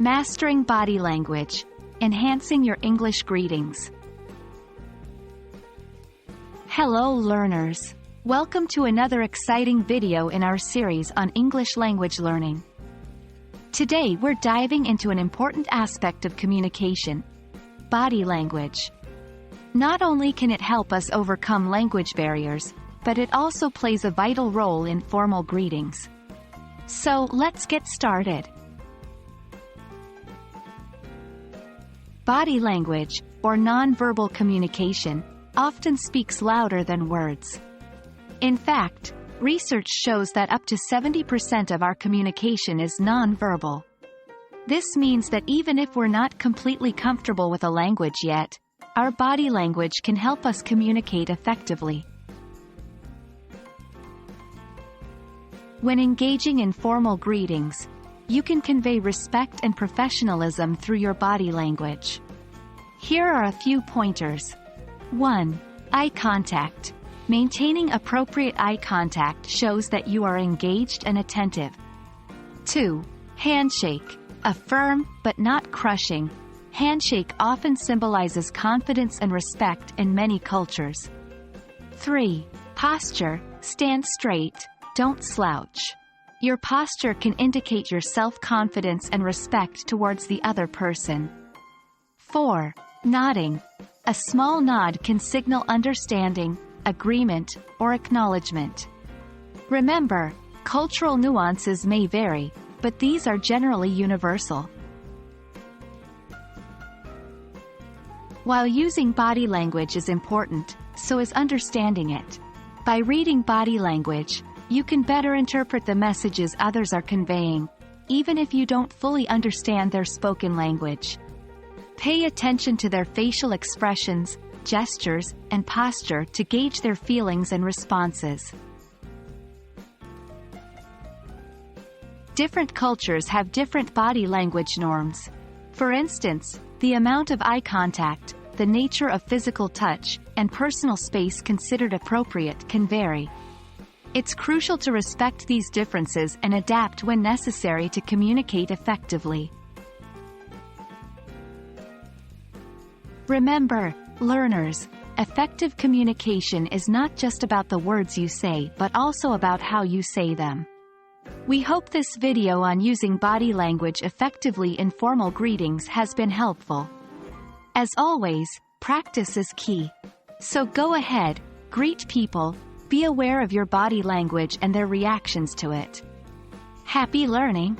Mastering body language, enhancing your English greetings. Hello learners! Welcome to another exciting video in our series on English language learning. Today we're diving into an important aspect of communication: body language. Not only can it help us overcome language barriers, but it also plays a vital role in formal greetings. So let's get started. Body language, or non-verbal communication, often speaks louder than words. In fact, research shows that up to 70% of our communication is non-verbal. This means that even if we're not completely comfortable with a language yet, our body language can help us communicate effectively. When engaging in formal greetings, you can convey respect and professionalism through your body language. Here are a few pointers. 1. Eye contact. Maintaining appropriate eye contact shows that you are engaged and attentive. 2. Handshake. A firm, but not crushing, handshake often symbolizes confidence and respect in many cultures. 3. Posture. Stand straight, don't slouch. Your posture can indicate your self-confidence and respect towards the other person. 4. Nodding. A small nod can signal understanding, agreement, or acknowledgement. Remember, cultural nuances may vary, but these are generally universal. While using body language is important, so is understanding it. By reading body language, you can better interpret the messages others are conveying, even if you don't fully understand their spoken language. Pay attention to their facial expressions, gestures, and posture to gauge their feelings and responses. Different cultures have different body language norms. For instance, the amount of eye contact, the nature of physical touch, and personal space considered appropriate can vary. It's crucial to respect these differences and adapt when necessary to communicate effectively. Remember, learners, effective communication is not just about the words you say but also about how you say them. We hope this video on using body language effectively in formal greetings has been helpful. As always, practice is key. So go ahead, greet people, be aware of your body language and their reactions to it. Happy learning!